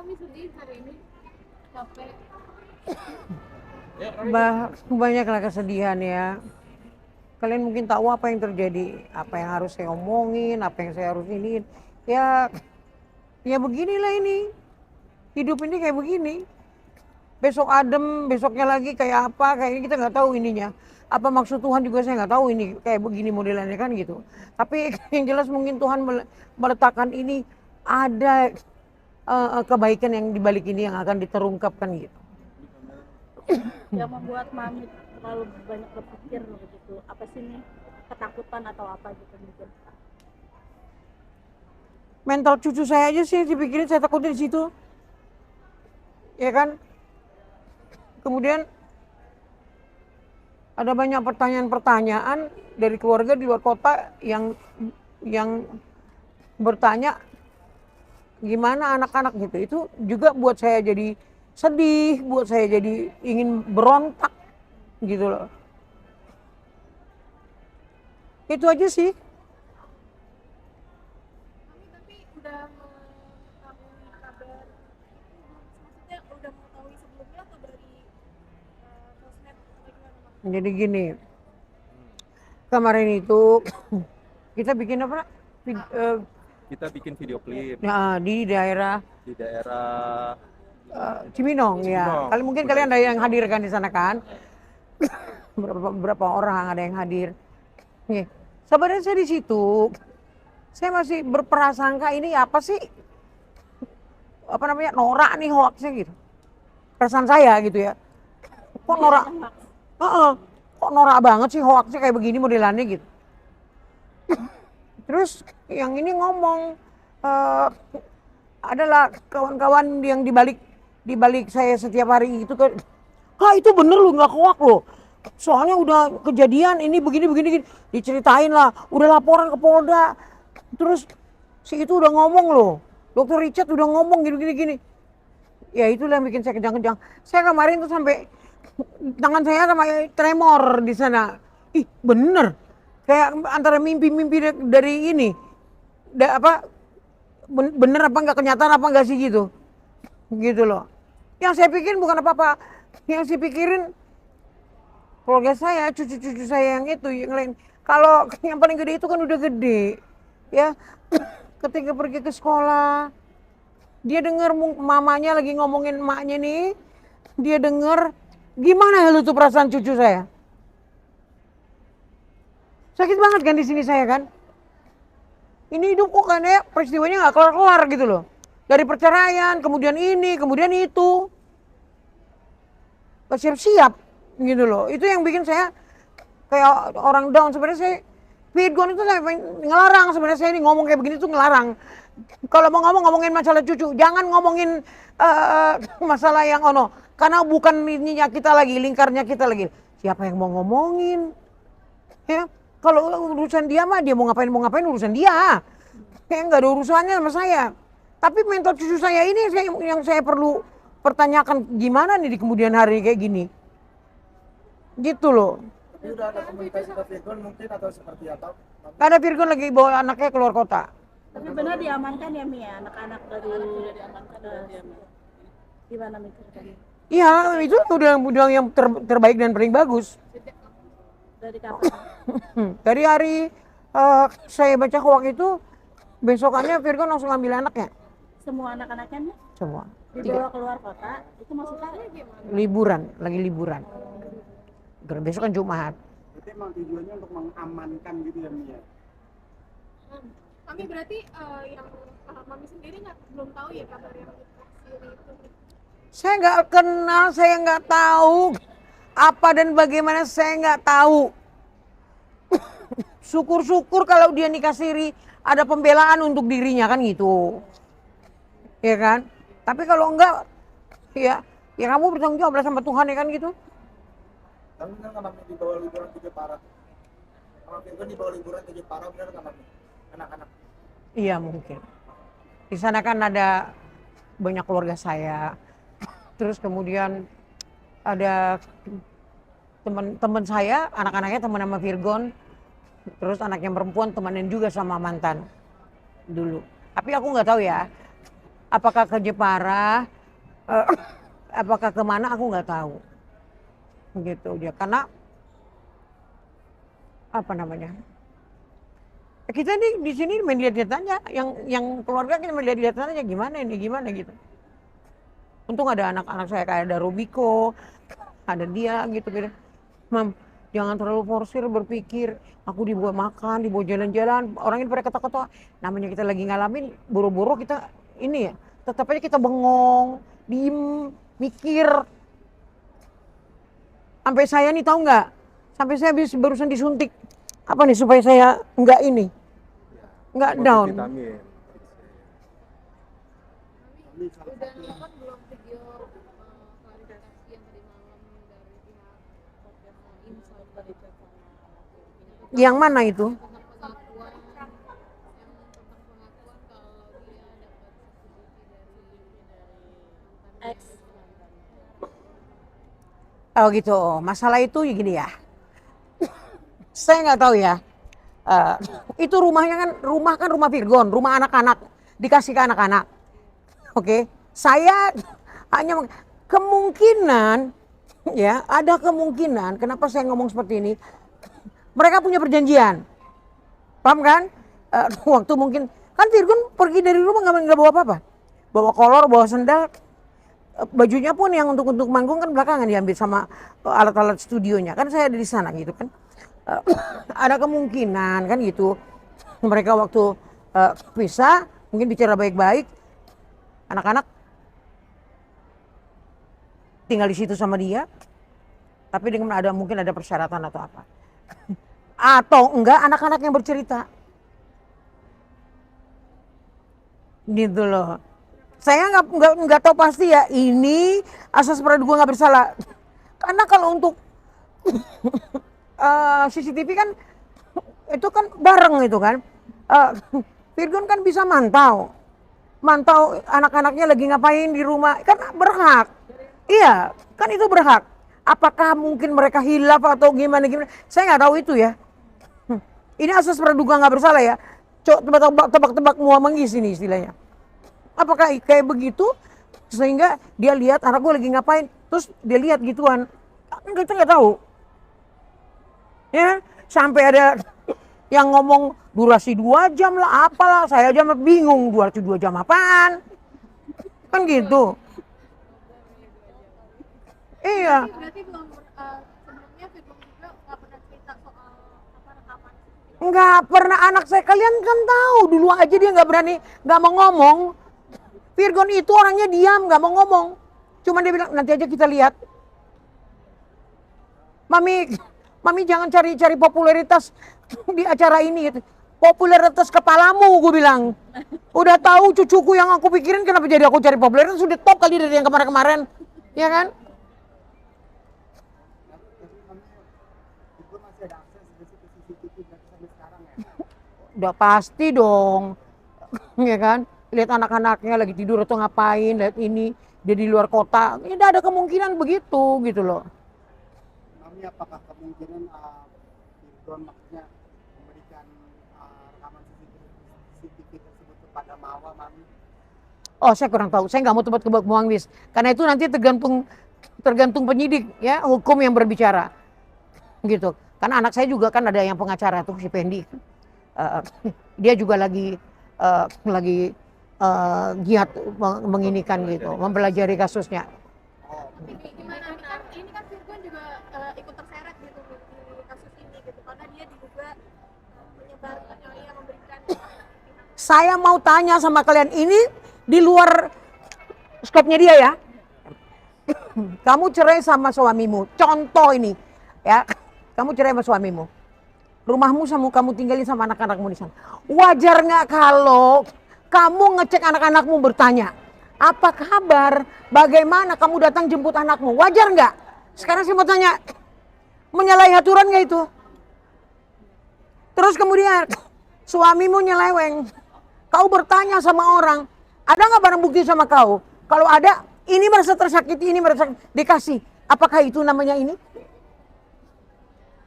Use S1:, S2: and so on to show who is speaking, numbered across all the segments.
S1: Mami sedih hari ini, capek.
S2: Banyaklah kesedihan ya. Kalian mungkin tahu apa yang terjadi, apa yang harus saya omongin, apa yang saya harus ini. Ya, ya beginilah ini. Hidup ini kayak begini. Besok adem, besoknya lagi kayak apa, kayak ini kita nggak tahu ininya. Apa maksud Tuhan juga saya nggak tahu ini kayak begini modelannya kan gitu. Tapi yang jelas mungkin Tuhan meletakkan ini ada kebaikan yang dibalik ini yang akan diterungkapkan gitu.
S3: Yang membuat Mami terlalu banyak berpikir begitu, apa sih nih, ketakutan atau apa gitu mungkin?
S2: Mental cucu saya aja sih dipikirin, saya takutnya di situ. Ya kan? Kemudian ada banyak pertanyaan-pertanyaan dari keluarga di luar kota yang bertanya gimana anak-anak gitu. Itu juga buat saya jadi sedih, buat saya jadi ingin berontak gitu loh. Itu aja sih.
S1: Mami tapi udah mengetahui kabar, maksudnya udah mengetahui sebelumnya atau dari sosmed atau gimana Mami?
S2: Jadi gini, kemarin itu kita bikin apa?
S4: Kita bikin video klip
S2: Nah, di daerah
S4: di daerah
S2: Cibinong ya.
S4: Cibinong.
S2: Mungkin kalian ada yang hadir kan di sana kan? Beberapa orang ada yang hadir. Nih, sebenarnya saya di situ, saya masih berprasangka ini apa sih? Apa namanya, norak nih hoaxnya gitu. Perasaan saya gitu ya. Kok norak? Kok norak banget sih hoaxnya kayak begini modelannya gitu. Terus yang ini ngomong adalah kawan-kawan yang dibalik saya setiap hari itu kan, itu bener lu nggak hoax loh. Soalnya udah kejadian ini begini gini. Diceritain lah, udah laporan ke Polda. Terus si itu udah ngomong loh, Dokter Richard udah ngomong gini. Ya itulah yang bikin saya kejang-kejang. Saya kemarin tuh sampai tangan saya sama tremor di sana. Ih bener, kayak antara mimpi-mimpi dari ini, bener apa nggak, kenyataan apa nggak sih gitu loh. Yang saya pikirin bukan apa-apa, yang saya pikirin keluarga saya, cucu-cucu saya yang itu, yang lain. Kalau yang paling gede itu kan udah gede, ya. Ketika pergi ke sekolah, dia dengar mamanya lagi ngomongin emaknya nih, dia dengar, gimana ya lu tuh perasaan cucu saya? Sakit banget kan di sini saya kan. Ini hidup kok kayaknya peristiwanya nggak kelar-kelar gitu loh. Dari perceraian, kemudian ini, kemudian itu. Gak siap-siap gitu loh. Itu yang bikin saya kayak orang down. Sebenarnya saya, Virgon itu saya ngelarang sebenarnya, saya ini ngomong kayak begini tuh ngelarang. Kalau mau ngomongin masalah cucu, jangan ngomongin masalah yang ono. Karena bukan ininya kita lagi, lingkarnya kita lagi. Siapa yang mau ngomongin? Ya, kalau urusan dia mah, dia mau ngapain urusan dia. Kayak nggak ada urusannya sama saya. Tapi mental cucu saya ini yang saya perlu pertanyakan, gimana nih di kemudian hari kayak gini. Gitu loh.
S5: Tapi udah ada komunikasi ke Virgon mungkin atau seperti apa?
S2: Ada Virgon lagi bawa anaknya keluar kota.
S3: Tapi benar diamankan ya Mi ya, anak-anak dari gimana Mi ceritanya?
S2: Iya, itu udah yang terbaik dan paling bagus.
S3: Dari kapan?
S2: Dari hari saya baca hoax itu, besokannya Virgon langsung ambil anaknya.
S3: Semua anak-anaknya Mi
S2: Semua.
S3: dibawa keluar kota, itu maksudnya
S2: Liburan, lagi liburan. Besok kan Jumat.
S5: Berarti emang tujuannya untuk mengamankan gitu ya Mia?
S1: Mami berarti yang Mami sendiri belum tahu ya kabar yang ditaksir itu?
S2: Saya nggak kenal, saya nggak tahu apa dan bagaimana, saya nggak tahu. Syukur-syukur kalau dia nikah siri ada pembelaan untuk dirinya kan gitu, ya kan. Tapi kalau enggak, ya kamu bertanggung jawab sama Tuhan ya kan gitu.
S5: Tapi bener nggak Mami dibawa liburan ke Jepara? Kalau Virgon dibawa liburan ke Jepara bener nggak Mami? Anak-anak?
S2: Iya mungkin. Di sana kan ada banyak keluarga saya. Terus kemudian ada teman-teman saya, anak-anaknya teman sama Virgon. Terus anak yang perempuan temenin juga sama mantan dulu. Tapi aku nggak tahu ya. Apakah ke Jepara, eh, apakah kemana aku nggak tahu. Gitu dia, karena apa namanya? Kita di sini main lihat-lihat aja, yang keluarga kita main lihat-lihat aja gimana gitu. Untung ada anak-anak saya kayak ada Rubiko, ada dia gitu. Mam, jangan terlalu forsir berpikir, aku dibawa makan, dibawa jalan-jalan, orang ini pada ketawa-ketawa. Namanya kita lagi ngalamin, buru-buru kita ini ya, tetap aja kita bengong, diem, mikir. Sampai saya nih tahu nggak? Sampai saya habis barusan disuntik. Apa nih supaya saya nggak ini, nggak down.
S4: Vitamin.
S1: Udah nonton belum video klarifikasi yang tadi malam dari pihak podcast Insight dari Jakarta?
S2: Yang mana itu?
S1: Tentang pengakuan yang tentang pengakuan kalau dia dapat subsidi dari
S3: X.
S2: Oh gitu. Masalah itu ya gini ya. Saya nggak tahu ya. Itu rumahnya kan rumah Virgon, rumah anak-anak, dikasih ke anak-anak. Oke, saya hanya kemungkinan ya, ada kemungkinan. Kenapa saya ngomong seperti ini? Mereka punya perjanjian, paham kan? Waktu mungkin kan Virgon pergi dari rumah nggak bawa apa-apa, bawa kolor, bawa sendal, bajunya pun yang untuk manggung kan belakangan diambil sama alat-alat studionya. Kan saya ada di sana gitu kan. Ada kemungkinan kan gitu. Mereka waktu pisah mungkin bicara baik-baik. Anak-anak tinggal di situ sama dia, tapi dengan mungkin ada persyaratan atau apa, atau enggak anak-anak yang bercerita, gitu loh. Saya nggak tahu pasti ya ini asas praduga nggak bersalah, karena kalau untuk CCTV kan itu kan bareng itu kan, Virgon kan bisa mantau anak-anaknya lagi ngapain di rumah, kan berhak. Iya, kan itu berhak. Apakah mungkin mereka hilaf atau gimana? Saya nggak tahu itu ya. Ini asas praduga nggak bersalah ya. Tebak-tebak mua manggis ini istilahnya. Apakah kayak begitu sehingga dia lihat anak gue lagi ngapain, terus dia lihat gituan? Kita nggak tahu. Ya, sampai ada yang ngomong durasi 2 jam lah apalah, saya aja bingung durasi 2 jam apaan, kan gitu. Iya.
S1: Berarti belum sebelumnya Virgon juga nggak pernah cerita soal apa rekaman.
S2: Nggak pernah, anak saya kalian kan tahu dulu aja dia nggak mau ngomong. Virgon itu orangnya diam, nggak mau ngomong, cuma dia bilang nanti aja kita lihat. Mami jangan cari popularitas di acara ini gitu. Popularitas kepalamu, gue bilang. Udah tahu cucuku yang aku pikirin, kenapa jadi aku cari popularitas? Sudah top kali dari yang kemarin-kemarin, ya kan? Udah pasti dong, ya kan? Lihat anak-anaknya lagi tidur atau ngapain, lihat ini dia di luar kota, ya ada kemungkinan begitu gitu loh.
S5: Mami, apakah kemungkinan Virgon maksudnya memberikan rekaman CCTV tersebut kepada Mawa, Mami?
S2: Oh, saya kurang tahu. Saya nggak mau tebak-tebak Muang Bis, karena itu nanti tergantung penyidik ya, hukum yang berbicara, gitu. Karena anak saya juga kan ada yang pengacara tuh si Pendi, dia juga lagi giat menginikan gitu, mempelajari kasusnya.
S1: Tapi gimana ini kan Virgon juga ikut terseret gitu di kasus ini gitu, karena dia diduga menyebarkan yang memberikan
S2: Saya mau tanya sama kalian, ini di luar skopnya dia ya. Kamu cerai sama suamimu, contoh ini ya, kamu cerai sama suamimu, rumahmu sama kamu tinggalin sama anak-anakmu di sana. Wajar nggak kalau kamu ngecek anak-anakmu, bertanya apa kabar, bagaimana kamu datang jemput anakmu? Wajar nggak? Sekarang saya mau tanya, menyalahi aturan nggak itu? Terus kemudian suamimu nyeleweng, kau bertanya sama orang, ada nggak barang bukti sama kau? Kalau ada, ini merasa tersakiti, ini merasa dikasih. Apakah itu namanya ini?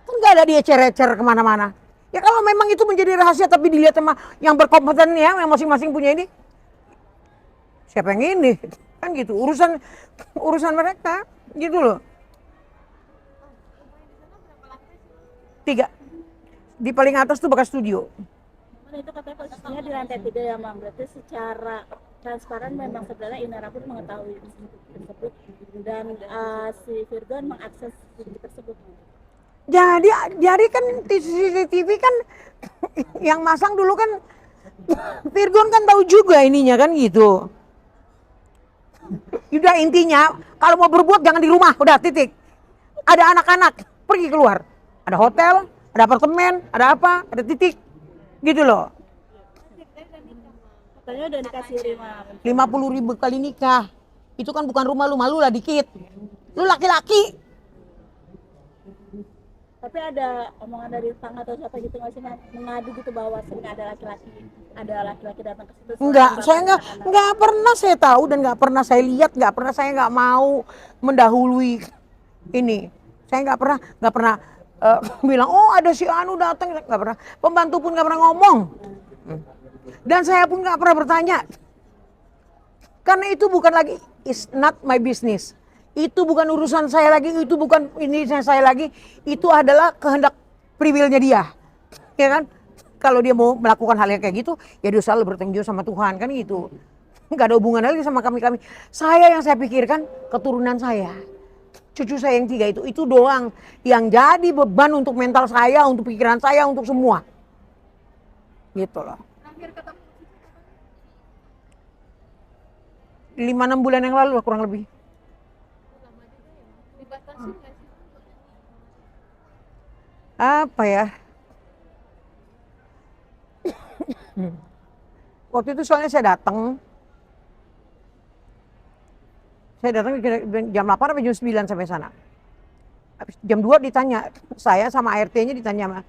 S2: Kan nggak ada dia cecer kemana-mana. Ya kalau memang itu menjadi rahasia tapi dilihat sama yang berkompeten ya, yang masing-masing punya ini. Siapa yang ini? Kan gitu, urusan mereka, gitu loh. 3. Di paling atas tuh bekas studio.
S3: Kan itu katanya posisinya di lantai 3 ya Mam. Berarti secara transparan memang sebenarnya Inara pun mengetahui tersebut dan si Virgon mengakses CCTV tersebut.
S2: Jadi kan CCTV kan yang masang dulu kan Virgon kan tahu juga ininya kan gitu. Udah intinya kalau mau berbuat jangan di rumah, udah titik. Ada anak-anak pergi keluar. Ada hotel, ada apartemen, ada apa, ada titik. Gitu loh.
S3: Katanya udah dikasih Mam.
S2: 50.000 kali nikah. Itu kan bukan rumah lu, malu lah dikit. Lu laki-laki.
S3: Tapi ada omongan dari tetangga atau siapa gitu nggak sih Mam? Mengadu gitu bahwa sering ada laki-laki datang ke situ.
S2: Enggak, saya enggak pernah saya tahu dan enggak pernah saya lihat, enggak pernah saya enggak mau mendahului ini. Saya enggak pernah bilang, "Oh, ada si Anu datang." Enggak pernah. Pembantu pun enggak pernah ngomong. Dan saya pun enggak pernah bertanya. Karena itu bukan lagi, it's not my business. Itu bukan urusan saya lagi, itu bukan ini saya lagi, itu adalah kehendak priwilnya dia. Ya kan? Kalau dia mau melakukan hal yang kayak gitu, ya dia selalu bertanggung jawab sama Tuhan kan gitu. Enggak ada hubungan lagi sama kami. Saya yang saya pikirkan keturunan saya. Cucu saya yang 3 itu doang yang jadi beban untuk mental saya, untuk pikiran saya, untuk semua. Gitu loh.
S1: Terakhir ketemu
S2: 5-6 bulan yang lalu lah kurang lebih.
S1: lama juga ya, dibatasi nggak sih?
S2: Apa ya? Waktu itu soalnya saya datang jam 8 sampai jam 9 sampai sana. Habis jam 2 ditanya, saya sama ART-nya ditanya,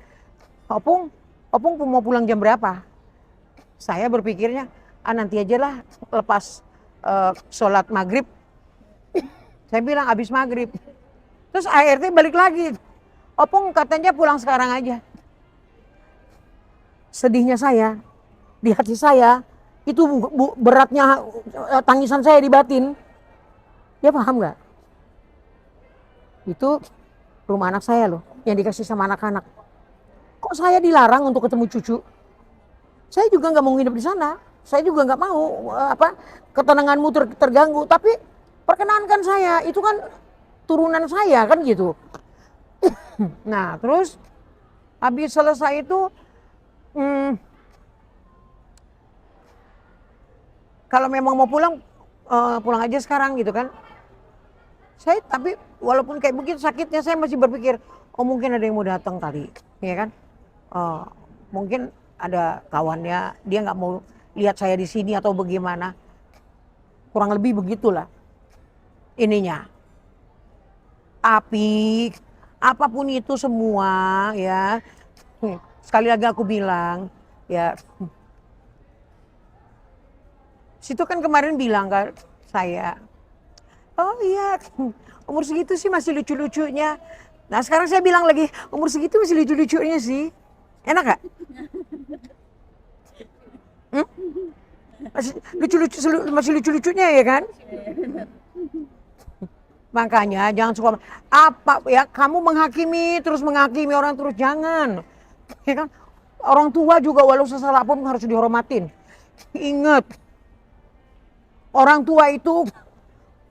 S2: Opung mau pulang jam berapa? Saya berpikirnya, nanti aja lah lepas sholat maghrib. Saya bilang habis maghrib. Terus ART balik lagi, Opung katanya pulang sekarang aja. Sedihnya saya, di hati saya, itu beratnya tangisan saya di batin. Dia paham nggak? Itu rumah anak saya loh, yang dikasih sama anak-anak. Kok saya dilarang untuk ketemu cucu? Saya juga nggak mau nginep di sana. Saya juga nggak mau ketenanganmu terganggu. Tapi perkenankan saya, itu kan turunan saya kan gitu. Nah terus habis selesai itu, kalau memang mau pulang, pulang aja sekarang gitu kan. Saya tapi walaupun kayak begitu sakitnya, saya masih berpikir, oh mungkin ada yang mau datang kali, ya kan? Mungkin ada kawannya, dia nggak mau lihat saya di sini atau bagaimana. Kurang lebih begitulah ininya. Tapi apapun itu semua ya, sekali lagi aku bilang ya, situ kan kemarin bilang kan saya, oh iya umur segitu sih masih lucu-lucunya. Nah sekarang saya bilang lagi, umur segitu masih lucu-lucunya sih. Enak gak? Masih lucu-lucunya ya kan? Makanya jangan suka kamu menghakimi orang terus, jangan. Ya kan? Orang tua juga walau sesalah pun harus dihormatin. Ingat, orang tua itu,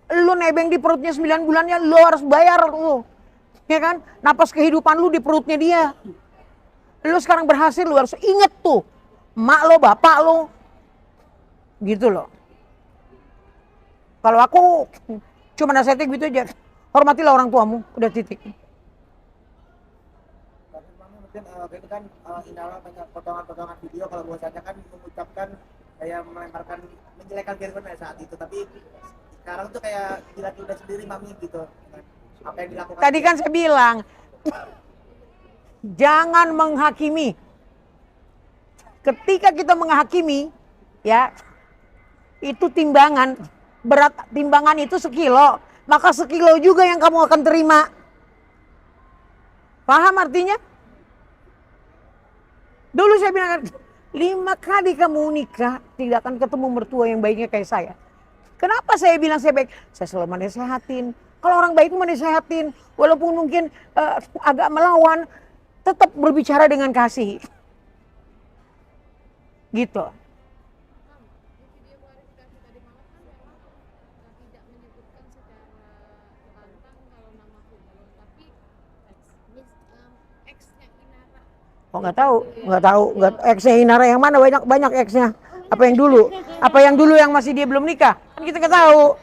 S2: lu nebeng di perutnya 9 bulannya, lu harus bayar lu. Ya kan? Napas kehidupan lu di perutnya dia. Lu sekarang berhasil, lu harus inget tuh. Mak lo, bapak lo. Gitu loh. Kalau aku cuma nasihatnya gitu aja. Hormatilah orang tuamu, udah titik.
S5: Tapi mungkin ini kan Inara banyak potongan-potongan video kalau bahwasanya kan mengucapkan kayak melemparkan menjelekkan Virgon saat itu, tapi sekarang tuh kayak dilatih udah sendiri mami gitu. Apa yang dilakukan?
S2: Tadi kan saya bilang, jangan menghakimi. Ketika kita menghakimi, ya itu timbangan, berat timbangan itu 1 kilo, maka 1 kilo juga yang kamu akan terima. Paham artinya? Dulu saya bilang, 5 kali kamu nikah tidak akan ketemu mertua yang baiknya kayak saya. Kenapa saya bilang saya baik? Saya selalu menasehatin. Kalau orang baik itu menasehatin, walaupun mungkin agak melawan, tetap berbicara dengan kasih. Gitu.
S1: Di video klarifikasi tadi malam kan memang tidak menyebutkan secara lantang kalau nama Firgon, tapi X-nya Inara.
S2: Oh nggak tahu, ex-nya Inara yang mana, banyak ex-nya. Apa yang dulu yang masih dia belum nikah, kan kita nggak tahu.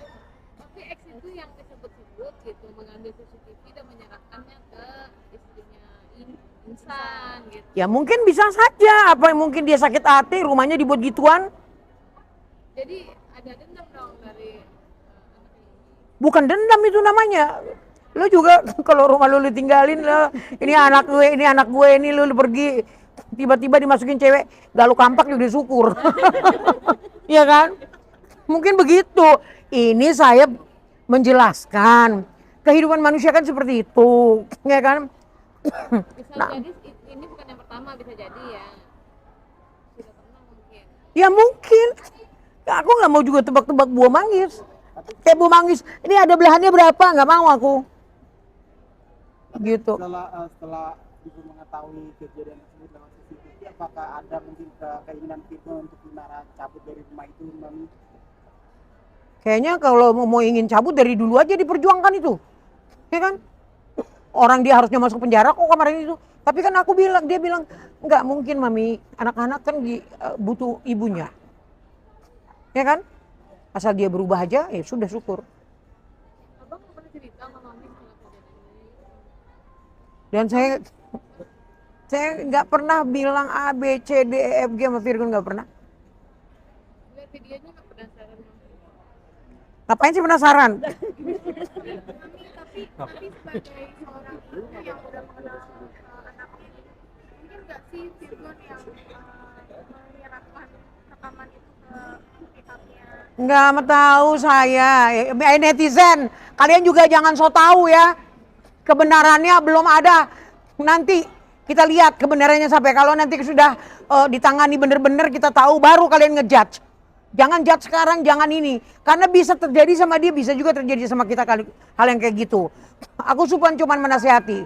S1: Tapi X itu yang disebut-sebut gitu, mengambil CCTV dan menyerahkannya ke istrinya Insan gitu.
S2: Ya mungkin bisa saja, mungkin dia sakit hati, rumahnya dibuat gituan.
S1: Jadi ada dendam dong dari anak ini.
S2: Bukan dendam itu namanya. Lu juga kalau rumah lu tinggalin, ini anak gue, ini lu pergi, tiba-tiba dimasukin cewek, gak lu kampak juga syukur. Iya kan? Mungkin begitu. Ini saya menjelaskan kehidupan manusia kan seperti itu, ya kan?
S1: Bisa
S2: Nah.
S1: jadi ini bukan yang pertama, bisa jadi ya sudah pernah mungkin.
S2: Ya mungkin. Aku nggak mau juga tebak-tebak buah manggis. Kayak buah manggis, ini ada belahannya berapa? Nggak mau aku. Gitu.
S5: Setelah ibu mengetahui kejadian tersebut lewat CCTV, apakah ada mungkin keinginan Firgon untuk Inara cabut dari rumah itu, Mami?
S2: Kayaknya kalau mau ingin cabut dari dulu aja diperjuangkan itu. Ya kan? Orang dia harusnya masuk penjara kok kemarin itu. Tapi kan dia bilang, nggak mungkin Mami, anak-anak kan butuh ibunya. Ya kan? Asal dia berubah aja, ya sudah syukur.
S1: Abang nggak pernah cerita sama mami setelah kejadian ini?
S2: Dan saya nggak pernah bilang A, B, C, D, E, F, G sama Firgon, nggak pernah.
S1: Lihat videonya nggak penasaran mami?
S2: Ngapain sih penasaran?
S1: Mami tapi sebagai seorang ibu yang udah mengenal anaknya, mungkin nggak sih Firgon yang menyerahkan rekaman itu ke pihaknya?
S2: Nggak tahu saya, netizen. Kalian juga jangan so tahu ya. Kebenarannya belum ada. Nanti kita lihat kebenarannya sampai kalau nanti sudah ditangani bener-bener kita tahu baru kalian ngejudge. Jangan judge sekarang, jangan ini. Karena bisa terjadi sama dia, bisa juga terjadi sama kita hal yang kayak gitu. Aku cuman menasihati.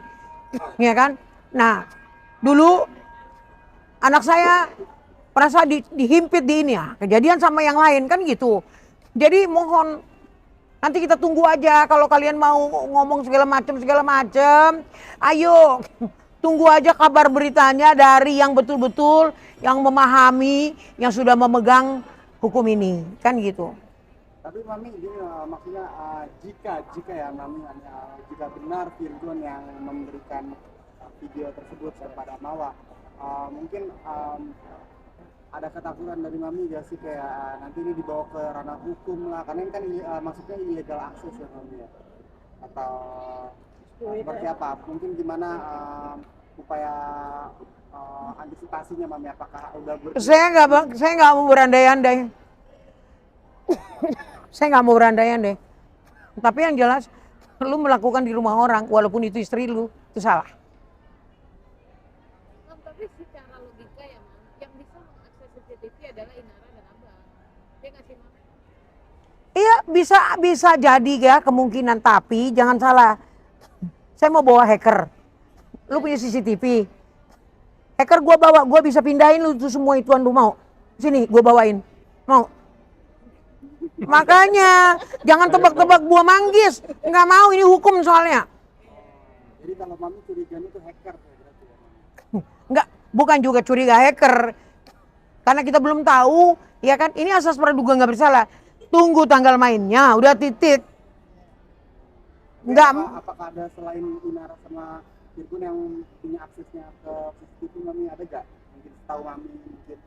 S2: Ya kan? Nah, dulu anak saya merasa dihimpit di ini ya. Kejadian sama yang lain kan gitu. Jadi mohon nanti kita tunggu aja kalau kalian mau ngomong segala macam. Ayo tunggu aja kabar beritanya dari yang betul-betul yang memahami, yang sudah memegang hukum ini, kan gitu.
S5: Tapi Mami, ini maksudnya jika ya Mami, jika benar Firgon yang memberikan video tersebut kepada Mawa, mungkin ada ketakutan dari Mami gak sih kayak nanti ini dibawa ke ranah hukum lah, karena ini kan maksudnya illegal access ya Mami ya, atau seperti apa? Mungkin gimana upaya antisipasinya Mami, apakah udah
S2: Saya nggak mau berandai-andai. Saya nggak mau berandai-andai. Tapi yang jelas, lu melakukan di rumah orang, walaupun itu istri lu, itu salah.
S1: Tapi secara logika ya Mam, yang bisa mengakses CCTV adalah Inara dan Abang. Dia nggak sih Mam?
S2: Iya bisa jadi ya kemungkinan, tapi jangan salah. Saya mau bawa hacker. Lu punya CCTV. Hacker gua bisa pindahin lu tuh semua ituan lu mau. Sini gua bawain. Mau? Makanya jangan tebak-tebak buah manggis. Nggak mau, ini hukum soalnya.
S5: Jadi kalau Mami curiganya itu hacker berarti ya?
S2: Nggak, bukan juga curiga hacker. Karena kita belum tahu, ya kan? Ini asas praduga nggak bersalah. Tunggu tanggal mainnya, udah titik. Nggak.
S5: Apakah ada selain Inara sama Firgon yang punya aksesnya ke CCTV Mami, ada gak? Mungkin tahu Mami mungkin.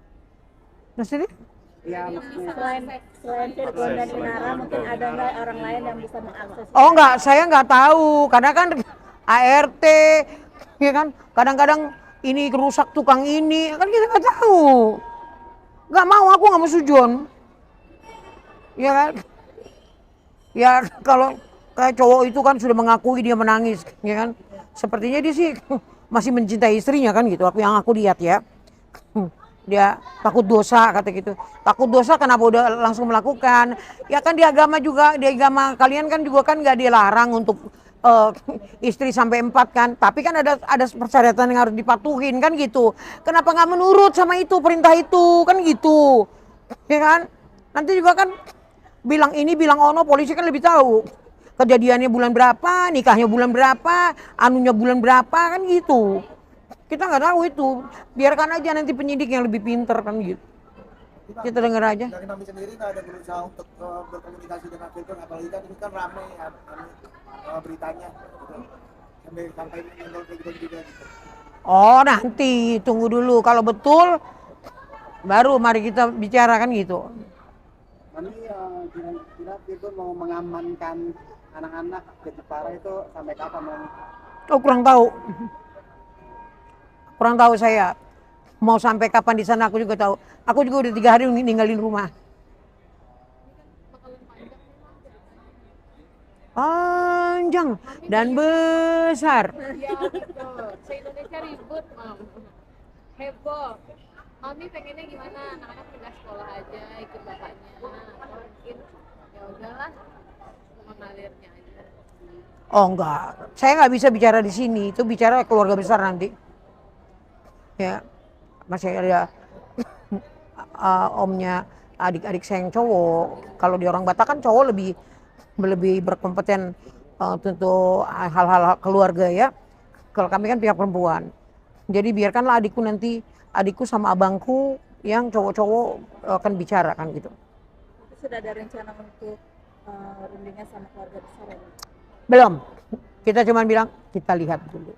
S2: Maksudnya?
S5: Ya maksudnya.
S3: Selain Firgon dan Inara, mungkin ada nggak orang lain yang bisa mengakses?
S2: Oh enggak, saya nggak tahu. Karena kan ART, ya kan? Kadang-kadang ini rusak tukang ini, kan kita nggak tahu. Nggak mau, aku nggak mau sujon. Ya kan? Ya kalau kayak cowok itu kan sudah mengakui dia menangis, ya kan? Sepertinya dia sih masih mencintai istrinya kan gitu. Yang aku lihat ya. Dia takut dosa kata gitu. Takut dosa kenapa udah langsung melakukan? Ya kan di agama juga, di agama kalian kan juga kan nggak dilarang untuk eh, istri sampai 4 kan. Tapi kan ada persyaratan yang harus dipatuhin kan gitu. Kenapa nggak menurut sama itu perintah itu kan gitu? Ya kan? Nanti juga kan bilang ini bilang ono, polisi kan lebih tahu. Kejadiannya bulan berapa, nikahnya bulan berapa, anunya bulan berapa kan gitu. Kita nggak tahu itu, biarkan aja nanti penyidik yang lebih pinter kan gitu.
S5: Jadi, Bang,
S2: Kita denger aja.
S5: dari Mami sendiri nggak ada berusaha untuk berkomunikasi dengan Virgon, apalagi kan ini kan ramai ya beritanya gitu. Sampai meninggal Virgon juga gitu.
S2: Oh nanti tunggu dulu, kalau betul baru mari kita bicara kan gitu.
S6: Mami kira-kira Virgon mau mengamankan anak-anak ke Jepara itu sampai kapan, Mami?
S2: Oh kurang tahu saya mau sampai kapan di sana, aku juga tahu. Aku juga udah 3 hari ninggalin rumah. Panjang dan besar.
S1: Ya betul, se-Indonesia ribut Mam, heboh. Mami pengennya gimana, anak-anak pindah sekolah aja ikut bapaknya, atau mungkin ya udahlah mengalirnya aja.
S2: Oh enggak, saya nggak bisa bicara di sini, itu bicara keluarga besar nanti. Ya, masih ada omnya adik-adik saya yang cowok. Kalau di orang Batak kan cowok lebih berkompeten tentu hal-hal keluarga ya. Kalau kami kan pihak perempuan. Jadi biarkanlah adikku sama abangku yang cowok-cowok akan bicara kan gitu.
S3: Itu sudah ada rencana untuk rundingnya sama keluarga besar ya?
S2: Belum. Kita cuma bilang kita lihat dulu.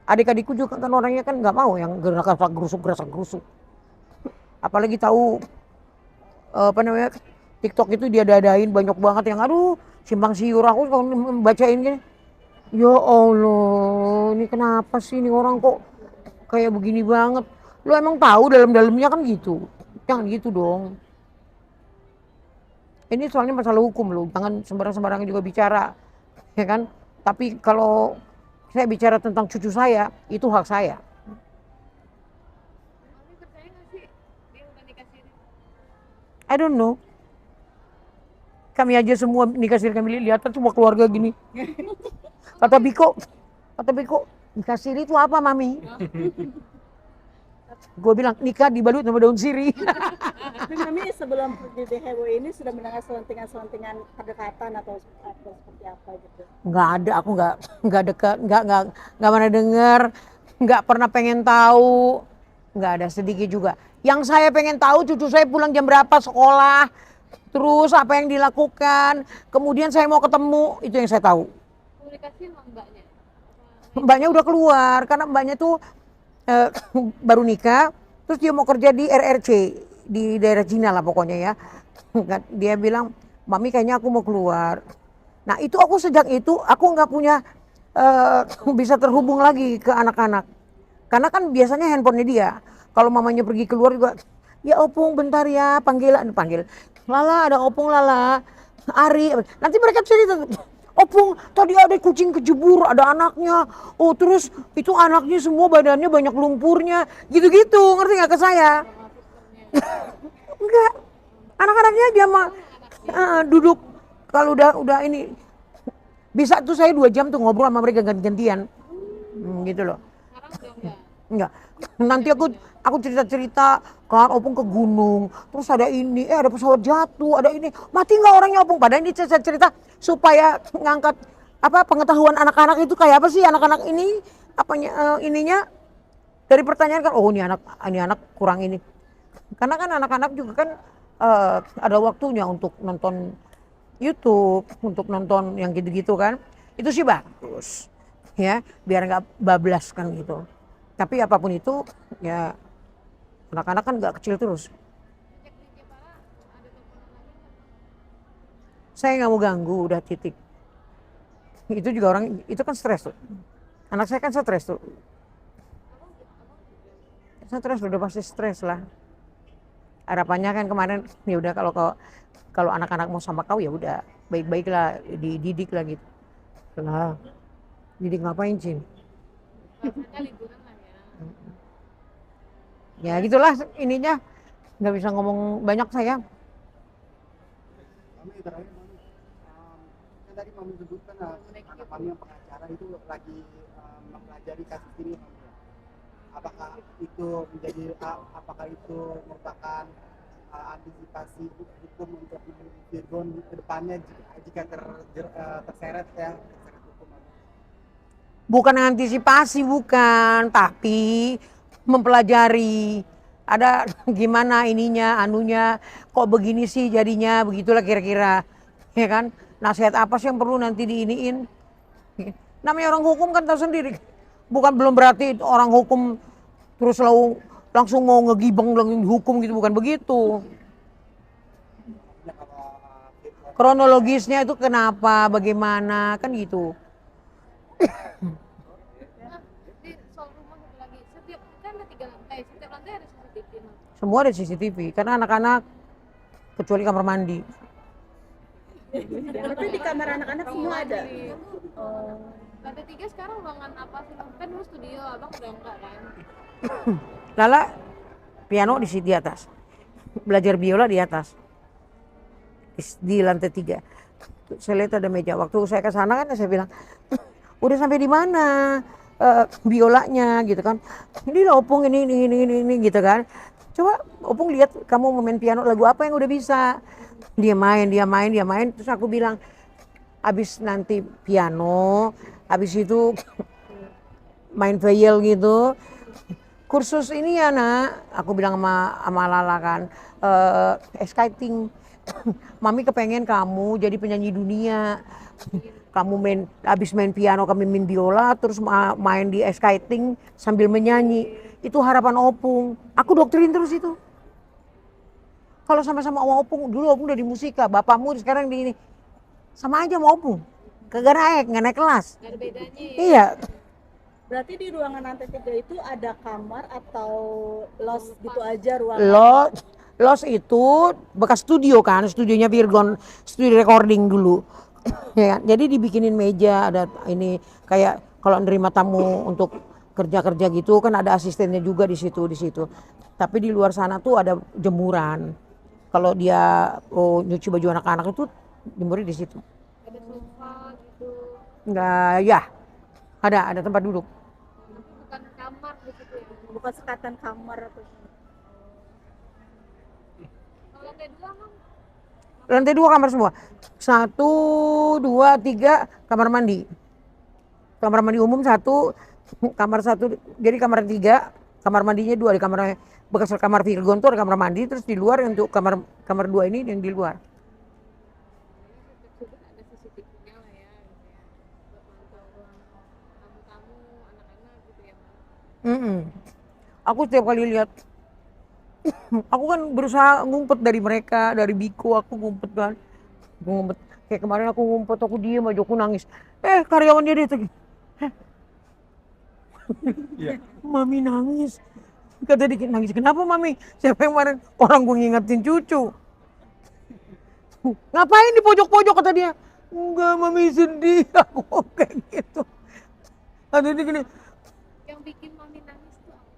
S2: Adik-adikku juga kan orangnya kan nggak mau yang gerasak gerusuk. Apalagi tahu TikTok itu dia dadain banyak banget yang aduh simpang siur, aku kalau bacain gini. Ya Allah, ini kenapa sih ini orang kok kayak begini banget? Lo emang tahu dalam-dalamnya kan gitu. Jangan gitu dong. Ini soalnya masalah hukum lo, jangan sembarang-sembarangan juga bicara. Ya kan? Tapi kalau saya bicara tentang cucu saya, itu hak saya.
S1: Mami percaya nggak sih dia udah nikah siri?
S2: I don't know. Kami aja semua nikah siri, kami lihat semua keluarga gini. Kata Biko, nikah siri itu apa Mami? Gue bilang nikah dibalut sama daun siri.
S3: Tapi Mami sebelum jadi heboh ini sudah mendengar selentingan-selentingan kedekatan atau seperti apa gitu?
S2: Nggak ada, aku nggak dekat, nggak mana dengar, nggak pernah pengen tahu, nggak ada sedikit juga. Yang saya pengen tahu cucu saya pulang jam berapa sekolah, terus apa yang dilakukan, kemudian saya mau ketemu, itu yang saya tahu.
S1: Komunikasi sama mbaknya?
S2: Mbaknya udah keluar karena mbaknya tuh baru nikah, terus dia mau kerja di RRC di daerah Cina lah pokoknya ya. Dia bilang, Mami kayaknya aku mau keluar. Nah itu aku sejak itu aku nggak punya bisa terhubung lagi ke anak-anak, karena kan biasanya handphonenya dia. Kalau mamanya pergi keluar juga, ya Opung bentar ya panggil Lala, ada Opung Lala, Ari. Nanti mereka cerita, Opung tadi ada kucing kejebur, ada anaknya. Oh terus itu anaknya semua badannya banyak lumpurnya, gitu-gitu, ngerti nggak ke saya? Enggak, anak-anaknya aja mah duduk. Kalau udah ini bisa tuh saya 2 jam tuh ngobrol sama mereka ganti-gantian, gitu loh.
S1: Sekarang udah enggak?
S2: Enggak, nanti aku cerita-cerita kan Opung ke gunung, terus ada ini, ada pesawat jatuh, ada ini, mati nggak orangnya Opung? Padahal ini saya cerita supaya ngangkat apa pengetahuan anak-anak itu kayak apa sih anak-anak ini, apanya ininya dari pertanyaan kan, oh ini anak kurang ini, karena kan anak-anak juga kan ada waktunya untuk nonton YouTube, untuk nonton yang gitu-gitu kan, itu sih bagus, ya biar nggak bablas kan gitu. Tapi apapun itu ya anak-anak kan nggak kecil terus.
S1: Sejak di Jepara ada teleponan lagi nggak?
S2: Saya nggak mau ganggu, udah titik. Itu juga orang itu kan stres tuh. Anak saya kan stres tuh. Stres udah pasti stres lah. Harapannya kan kemarin ya udah kalau anak-anak mau sama kau ya udah baik-baiklah dididik lah gitu. Lah, didik ngapain Cin?
S1: Rasanya liburan lah ya.
S2: Ya gitulah ininya, nggak bisa ngomong banyak saya.
S6: Mami terakhir Mami, kan tadi Mami sebutkan anak Mami yang pengacara itu lagi mempelajari kasus ini Mami. Apakah itu menjadi apakah itu merupakan antisipasi hukum untuk Virgon ke depannya jika terseret ya terseret hukum Mami?
S2: Bukan antisipasi, bukan, tapi mempelajari. Ada gimana ininya, anunya, kok begini sih jadinya, begitulah kira-kira. Ya kan? Nasihat apa sih yang perlu nanti diiniin? Namanya orang hukum kan tahu sendiri. Bukan belum berarti orang hukum terus langsung mau ngegibeng hukum gitu, bukan begitu.
S6: Maksudnya kalau Virgon
S2: Kronologisnya itu kenapa, bagaimana, kan gitu.
S1: Nah, di soal rumah satu lagi, setiap kan ada 3 lantai, setiap lantai ada CCTV. Nah.
S2: Semua ada CCTV, karena anak-anak kecuali kamar mandi.
S3: Berarti di kamar anak-anak semua ada. Oh.
S1: Lantai 3 sekarang ruangan apa sih? Kan dulu studio, abang udah enggak kan?
S2: Lala piano di atas, belajar biola di atas, di lantai 3. Saya lihat ada meja. Waktu saya ke sana kan saya bilang, udah sampai di mana biolanya gitu kan? Ini lah Opung ini gitu kan? Coba Opung lihat kamu mau main piano lagu apa yang udah bisa? Dia main. Terus aku bilang, abis nanti piano, abis itu main viol gitu. Kursus ini ya nak, aku bilang sama Lala kan, skating. Mami kepengen kamu jadi penyanyi dunia. Kamu abis main piano, kami main biola, terus main di skating sambil menyanyi. Itu harapan Opung. Aku doktrin terus itu. Kalau sama-sama sama Opung, dulu Opung udah di musika, bapakmu sekarang di ini. Sama aja sama Opung. Kagak naik kelas.
S1: Gak ada bedanya ya.
S2: Iya.
S3: Berarti di ruangan lantai 3 itu ada kamar atau los gitu aja ruangan?
S2: Los itu bekas studio kan, studionya Virgon, studio recording dulu. Ya, jadi dibikinin meja, ada ini kayak kalau nerima tamu untuk kerja gitu kan ada asistennya juga di situ. Tapi di luar sana tuh ada jemuran. Kalau dia nyuci baju anak-anak itu jemurnya di situ.
S1: Ada sofa gitu.
S2: Enggak, ya. Ada tempat duduk.
S1: Tapi bukan kamar di situ ya.
S3: Bukan sekatan kamar atau
S1: Kalau lantai 2 kan
S2: Lantai 2 kamar semua. 1, 2, 3 kamar mandi. Kamar mandi umum 1, kamar 1, jadi kamar 3, kamar mandinya 2 di kamar bekas kamar Virgon tuh ada kamar mandi, terus di luar untuk kamar 2 ini yang di luar.
S1: setiap sudut ada CCTV-nya lah ya, gitu ya. Buat mantau ruang tamu-tamu, anak-anak gitu ya.
S2: Aku setiap kali lihat, aku kan berusaha ngumpet dari mereka, dari Biko aku ngumpet kan. Ngumpet. Kayak kemarin aku ngumpet, aku diem aja, aku nangis. Karyawan dia datang.
S4: Iya.
S2: Mami nangis. Kata dikit nangis, kenapa Mami? Siapa yang kemarin? Orang gue ngingetin cucu. Ngapain di pojok-pojok kata dia? Enggak Mami sedih, aku kayak gitu. Kata dia gini,
S1: Yang bikin mami nangis tuh apa?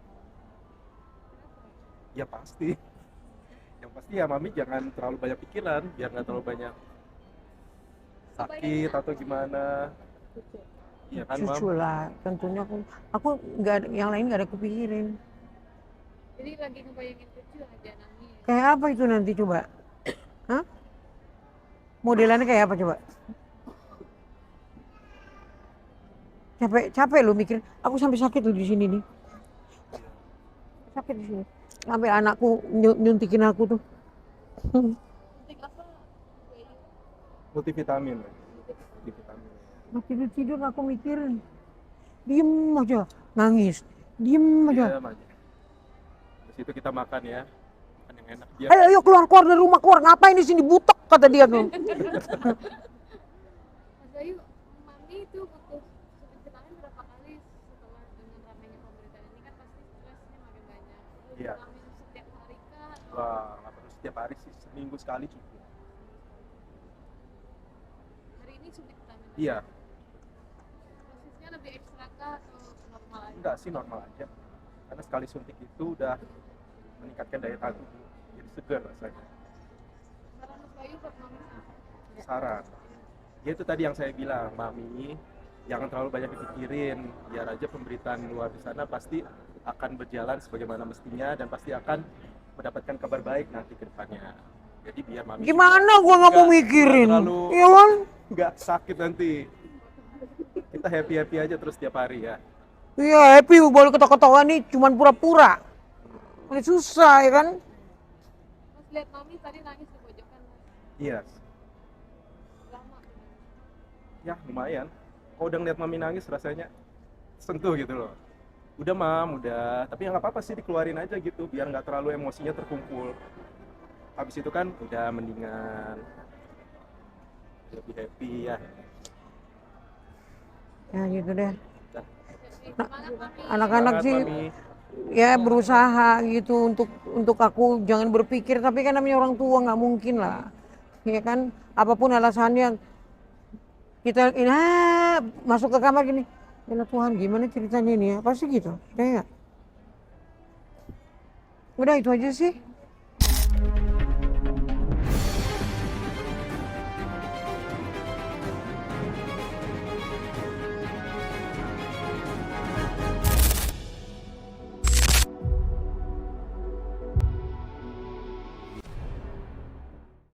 S4: Ya pasti. Yang pasti ya Mami jangan terlalu banyak pikiran, biar nggak terlalu banyak sakit atau gimana. Iya kan Mam?
S2: cucu lah, tentunya aku nggak ada, yang lain nggak ada kepikirin.
S1: Jadi lagi ngebayangin cucu aja nangis.
S2: Kayak apa itu nanti coba? Hah? Modelannya kayak apa coba? Capek lu mikir. Aku sampai sakit lu di sini nih. Sakit di sini. Sampai anakku nyuntikin aku tuh.
S1: Suntik apa?
S4: Multivitamin. Multivitamin.
S2: Masih tidur aku mikirin. Diem aja, nangis. Diem aja.
S4: Iya, Mami. Di situ kita makan ya. Makan yang enak. Biar
S2: Ayo keluar dari rumah, keluar. Ngapain di sini, butek kata dia tuh.
S1: Mas Bayu, mami itu butuh suntik vitamin berapa kali setelah dengan ramainya pemberitaan ini kan pasti stresnya makin banyak.
S4: Iya.
S1: Vitamin setiap hari kah? Atau
S4: wah, nggak perlu setiap hari sih, seminggu sekali cukup.
S1: hari ini suntik vitamin?
S4: Iya.
S1: Dosisnya lebih ekstra kah atau normal aja?
S4: Enggak sih, normal aja. Karena sekali suntik itu udah meningkatkan daya tahan tubuh, jadi segar rasanya.
S1: Saran Mas Bayu buat mami apa?
S4: Saran, ya itu tadi yang saya bilang, mami jangan terlalu banyak dipikirin, biar aja pemberitaan luar di sana pasti akan berjalan sebagaimana mestinya dan pasti akan mendapatkan kabar baik nanti ke depannya. Jadi biar mami
S2: Gimana gua nggak mau mikirin? Iya kan?
S4: nggak sakit nanti. Kita happy aja terus tiap hari ya.
S2: Iya happy, boleh ketawa-ketawa nih, cuman pura-pura. Ini susah ya kan?
S1: Mas lihat mami tadi nangis di pojokan Mas.
S4: Iya,
S1: Lama.
S4: ya lumayan. Kalau udah ngeliat mami nangis rasanya sentuh gitu loh. Udah mam, udah. Tapi ya nggak apa-apa sih, dikeluarin aja gitu, biar nggak terlalu emosinya terkumpul. Habis itu kan udah mendingan, lebih happy ya.
S2: Ya gitu deh.
S4: Udah.
S1: Jadi semangat mami.
S2: Anak-anak
S4: Semangat,
S2: sih
S4: Mami.
S2: ya berusaha gitu untuk aku jangan berpikir, tapi kan namanya orang tua nggak mungkin lah. Ya kan? Apapun alasannya kita ini masuk ke kamar gini. Ya Tuhan, gimana ceritanya ini ya? Pasti gitu. Kayak udah itu aja sih.